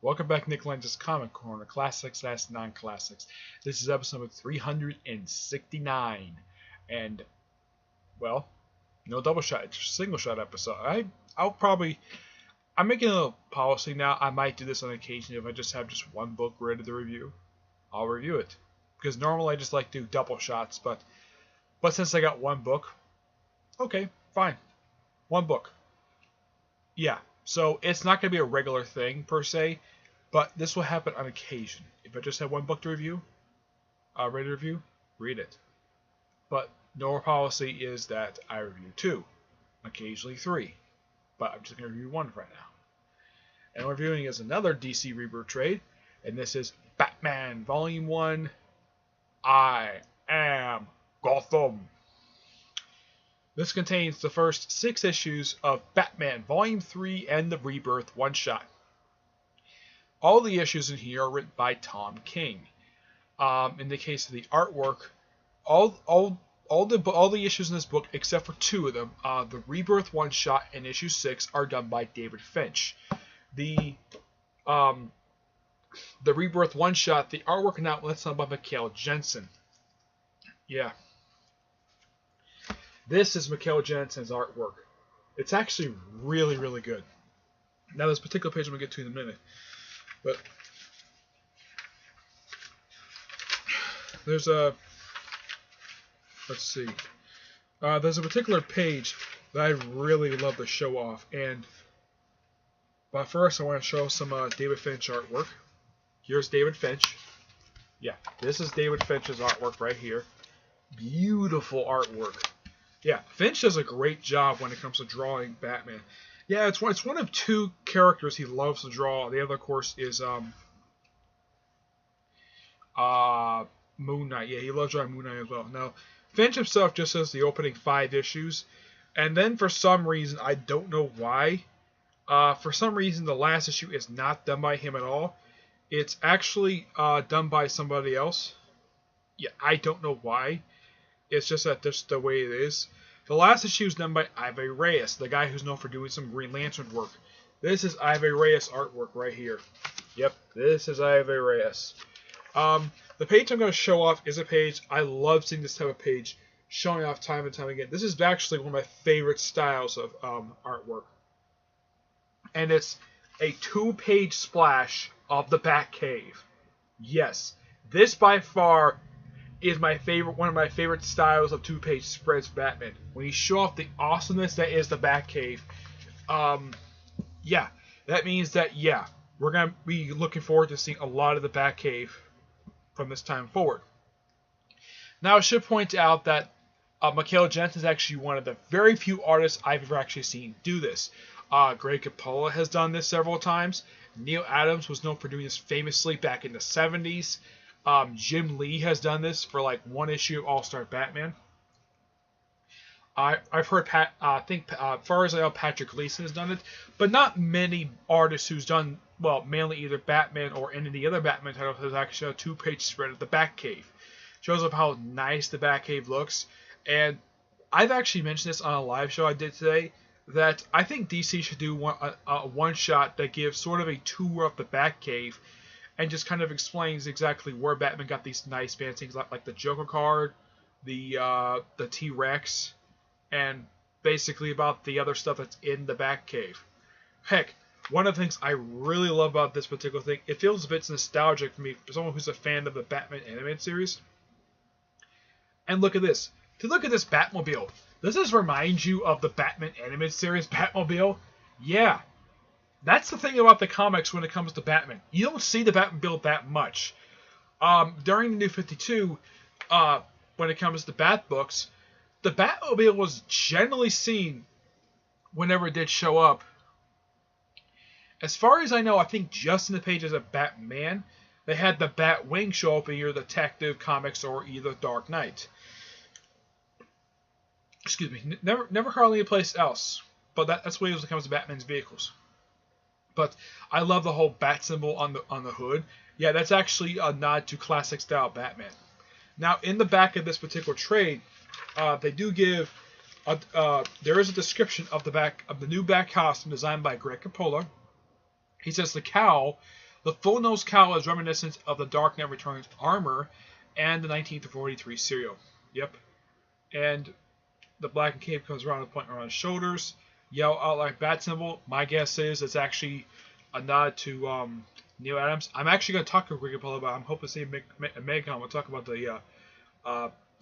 Welcome back, Nick Lenz's Comic Corner, Classics Last Non-Classics. This is episode number 369, and, well, no double shot, it's just a single shot episode. I'm making a little policy now. I might do this on occasion if I just have just one book ready to review. I'll review it. Because normally I just like to do double shots, but since I got one book, okay, fine. One book. Yeah, so it's not going to be a regular thing, per se, but this will happen on occasion. If I just have one book to review, ready to review, read it. But normal policy is that I review 2, occasionally 3, but I'm just going to review 1 right now. And what I'm reviewing is another DC Rebirth trade, and this is Batman Volume 1, I Am Gotham. This contains the first 6 issues of Batman Volume 3 and the Rebirth one-shot. All the issues in here are written by Tom King. In the case of the artwork, all the issues in this book, except for 2 of them, the Rebirth one-shot and issue 6, are done by David Finch. The Rebirth one-shot, the artwork and outlet's done by Michael Jensen. Yeah. This is Michael Jensen's artwork. It's actually really, really good. Now, this particular page I'm going to get to in a minute. But there's a... Let's see. There's a particular page that I really love to show off. But first, I want to show some David Finch artwork. Here's David Finch. Yeah, this is David Finch's artwork right here. Beautiful artwork. Yeah, Finch does a great job when it comes to drawing Batman. Yeah, it's one of 2 characters he loves to draw. The other, of course, is Moon Knight. Yeah, he loves drawing Moon Knight as well. Now, Finch himself just does the opening 5 issues, and then for some reason, I don't know why, for some reason the last issue is not done by him at all. It's actually done by somebody else. Yeah, I don't know why. It's just that that's the way it is. The last issue is done by Ivy Reyes, the guy who's known for doing some Green Lantern work. This is Ivy Reyes artwork right here. Yep, this is Ivy Reyes. The page I'm going to show off is a page, I love seeing this type of page showing off time and time again. This is actually one of my favorite styles of artwork. And it's a 2-page splash of the Batcave. Yes, this by far is one of my favorite styles of 2-page spreads for Batman. When you show off the awesomeness that is the Batcave, yeah, that means that, yeah, we're going to be looking forward to seeing a lot of the Batcave from this time forward. Now, I should point out that Michael Jensen is actually one of the very few artists I've ever actually seen do this. Greg Capullo has done this several times. Neil Adams was known for doing this famously back in the 70s. Jim Lee has done this for like 1 issue of All-Star Batman. I've heard as far as I know, Patrick Gleason has done it, but not many artists who's done, well, mainly either Batman or any of the other Batman titles has actually a 2-page spread of the Batcave. Shows up how nice the Batcave looks, and I've actually mentioned this on a live show I did today, that I think DC should do a one-shot that gives sort of a tour of the Batcave, and just kind of explains exactly where Batman got these nice fancy things like the Joker card, the T-Rex, and basically about the other stuff that's in the Batcave. Heck, one of the things I really love about this particular thing, it feels a bit nostalgic for me, for someone who's a fan of the Batman animated series. And look at this. Look at this Batmobile. Does this remind you of the Batman animated series Batmobile? Yeah. That's the thing about the comics when it comes to Batman. You don't see the Batmobile that much. During the New 52, when it comes to Bat books, the Batmobile was generally seen whenever it did show up. As far as I know, I think just in the pages of Batman, they had the Batwing show up in either Detective Comics or either Dark Knight. Excuse me. Never hardly a place else. But that's the way it was when it comes to Batman's vehicles. But I love the whole bat symbol on the hood. Yeah, that's actually a nod to classic style Batman. Now, in the back of this particular trade, they do give there is a description of the new Bat costume designed by Greg Capullo. He says the cowl The full nose cowl is reminiscent of the Dark Knight Returns armor and the 1943 serial. Yep. And the black and cape comes around the point around his shoulders. Yellow outline bat symbol. My guess is it's actually a nod to Neil Adams. I'm actually going to talk to Ricky Polo about. I'm hoping to see Megan. We'll talk about the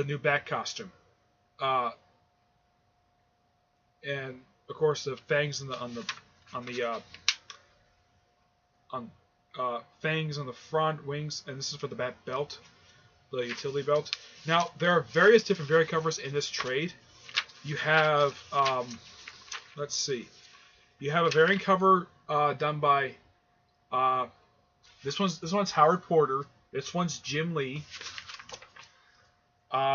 new bat costume, and of course the fangs fangs on the front, wings, and this is for the bat belt, the utility belt. Now there are various different variant covers in this trade. You have let's see, you have a variant cover done by this one's Howard Porter. This one's Jim Lee.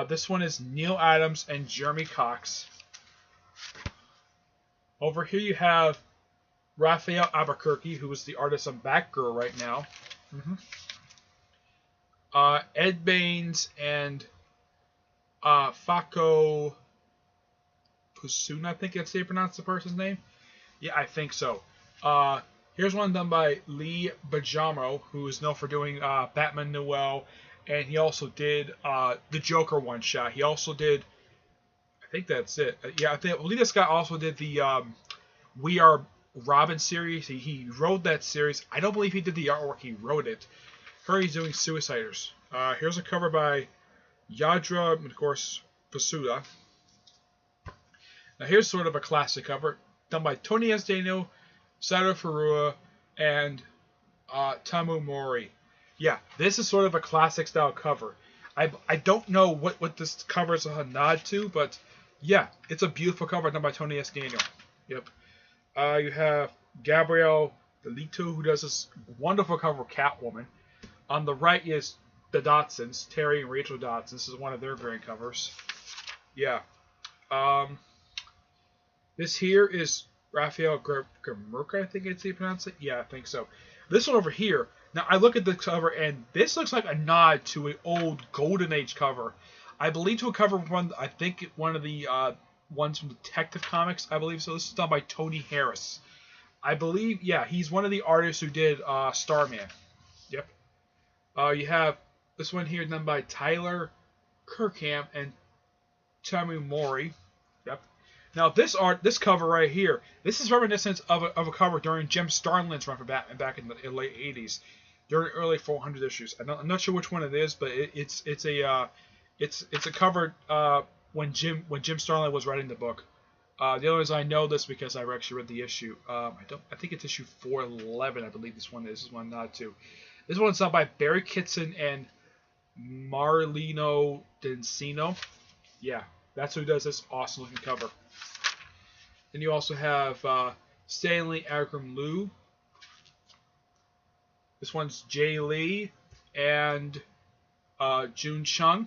This one is Neil Adams and Jeremy Cox. Over here you have Raphael Albuquerque, who is the artist on Batgirl right now. Ed Baines and Fako Pusuna, I think that's how you pronounce the person's name. Yeah, I think so. Here's one done by Lee Bajamo, who is known for doing Batman Noel, and he also did the Joker one-shot. He also did, I think that's it. I believe this guy also did the We Are Robin series. He wrote that series. I don't believe he did the artwork. He wrote it. Here he's doing Suiciders. Here's a cover by Yadra, and of course, Pasuda. Now here's sort of a classic cover done by Tony S. Daniel, Sato Furua, and Tamu Mori. Yeah, this is sort of a classic style cover. I don't know what this cover is a nod to, but yeah, it's a beautiful cover done by Tony S. Daniel. Yep. You have Gabrielle Delito, who does this wonderful cover of Catwoman. On the right is the Dotsons, Terry and Rachel Dotson. This is one of their variant covers. Yeah. This here is Raphael Gurmurka, I think it's how you pronounce it. Yeah, I think so. This one over here, now I look at the cover and this looks like a nod to an old Golden Age cover. I believe to a cover from, I think one of the ones from Detective Comics, I believe so. This is done by Tony Harris. I believe, yeah, he's one of the artists who did Starman. Yep. You have this one here done by Tyler Kirkham and Tamu Mori. Yep. Now this cover right here, this is reminiscent of a cover during Jim Starlin's run for Batman back in the late 80s, during early 400 issues. I'm not sure which one it is, but it's a cover when Jim Starlin was writing the book. The other is I know this because I actually read the issue. I think it's issue 411. I believe this one is. This is one not too. This one's done by Barry Kitson and Marlino D'Encino. Yeah, that's who does this awesome looking cover. Then you also have Stanley Agram Liu. This one's Jay Lee and Jun Chung.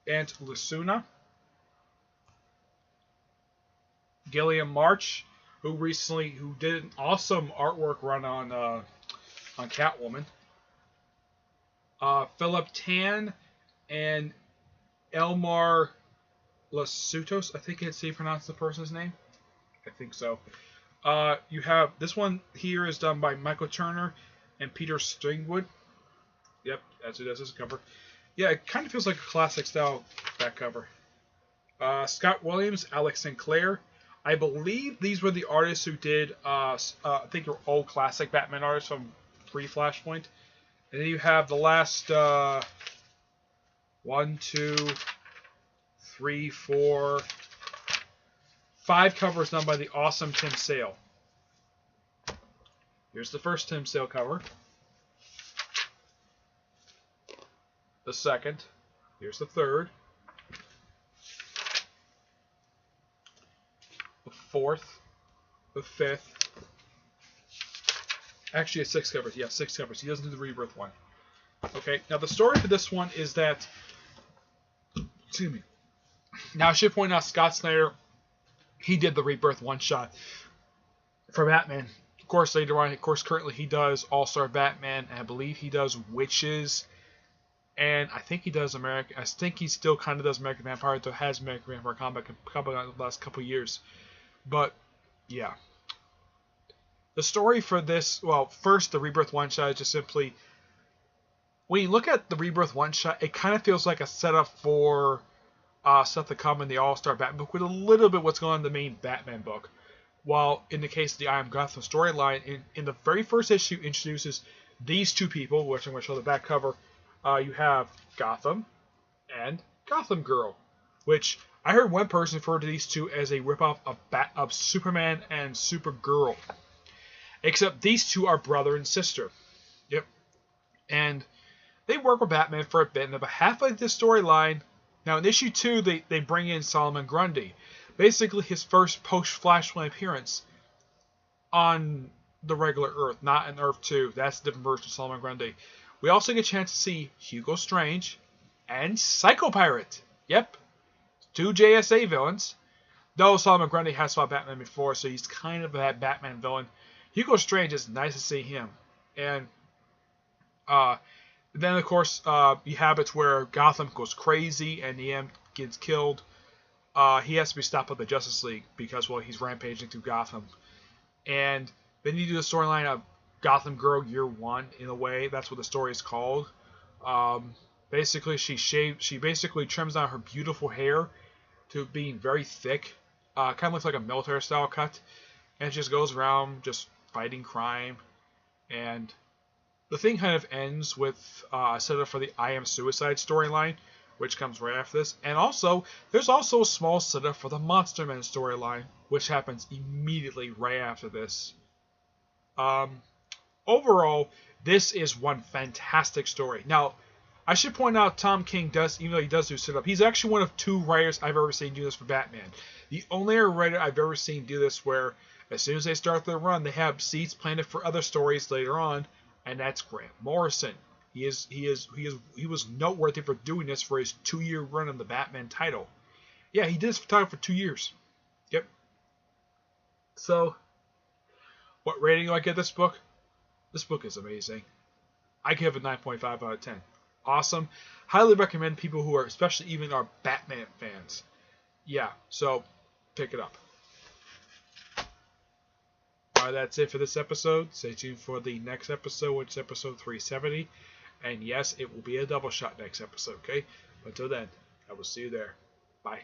And Lasuna. Gilliam March, who did an awesome artwork run on Catwoman. Philip Tan and Elmar Lasutos, I think it's how you pronounce the person's name. I think so. You have this one here is done by Michael Turner and Peter Stringwood. Yep, that's who does this cover. Yeah, it kind of feels like a classic style back cover. Scott Williams, Alex Sinclair. I believe these were the artists who did, I think they're old classic Batman artists from pre-Flashpoint. And then you have the last 1, 2, 3, 4, 5 covers done by the awesome Tim Sale. Here's the first Tim Sale cover. The second. Here's the third. The fourth. The fifth. Actually, it's 6 covers. Yeah, 6 covers. He doesn't do the Rebirth one. Okay, now the story for this one is that... Excuse me. Now, I should point out Scott Snyder, he did the Rebirth one-shot for Batman. Of course, later on, currently he does All-Star Batman, and I believe he does Witches, and I think he does American... I think he still kind of does American Vampire, though has American Vampire comic the last couple years. But, yeah. The story for this, well, first, the Rebirth one-shot is just simply, when you look at the Rebirth one-shot, it kind of feels like a setup for stuff to come in the All-Star Batman book with a little bit what's going on in the main Batman book. While in the case of the I Am Gotham storyline, in the very first issue, introduces these two people, which I'm going to show the back cover. You have Gotham and Gotham Girl, which I heard one person refer to these two as a ripoff of Superman and Supergirl. Except these two are brother and sister. Yep. And they work with Batman for a bit, and about halfway through the storyline, now in issue 2, they bring in Solomon Grundy. Basically his first post-Flashpoint appearance on the regular Earth, not in Earth 2. That's a different version of Solomon Grundy. We also get a chance to see Hugo Strange and Psycho Pirate. Yep. 2 JSA villains. Though Solomon Grundy has fought Batman before, so he's kind of that Batman villain. Hugo Strange is nice to see him. And then, of course, you have it where Gotham goes crazy and the M gets killed. He has to be stopped by the Justice League because, well, he's rampaging through Gotham. And then you do the storyline of Gotham Girl Year 1, in a way. That's what the story is called. Basically, she basically trims down her beautiful hair to being very thick. Kind of looks like a military style cut. And just goes around just fighting crime. And the thing kind of ends with a setup for the I Am Suicide storyline, which comes right after this. And also, there's also a small setup for the Monster Men storyline, which happens immediately right after this. Overall, this is one fantastic story. Now, I should point out Tom King does, even though he does do setup, he's actually one of 2 writers I've ever seen do this for Batman. The only other writer I've ever seen do this where, as soon as they start their run, they have seeds planted for other stories later on, and that's Grant Morrison. He was noteworthy for doing this for his 2-year run on the Batman title. Yeah, he did this for 2 years. Yep. So, what rating do I give this book? This book is amazing. I give it 9.5 out of 10. Awesome. Highly recommend people who are, especially even our Batman fans. Yeah, so pick it up. Alright, that's it for this episode. Stay tuned for the next episode, which is episode 370. And yes, it will be a double shot next episode, okay? Until then, I will see you there. Bye.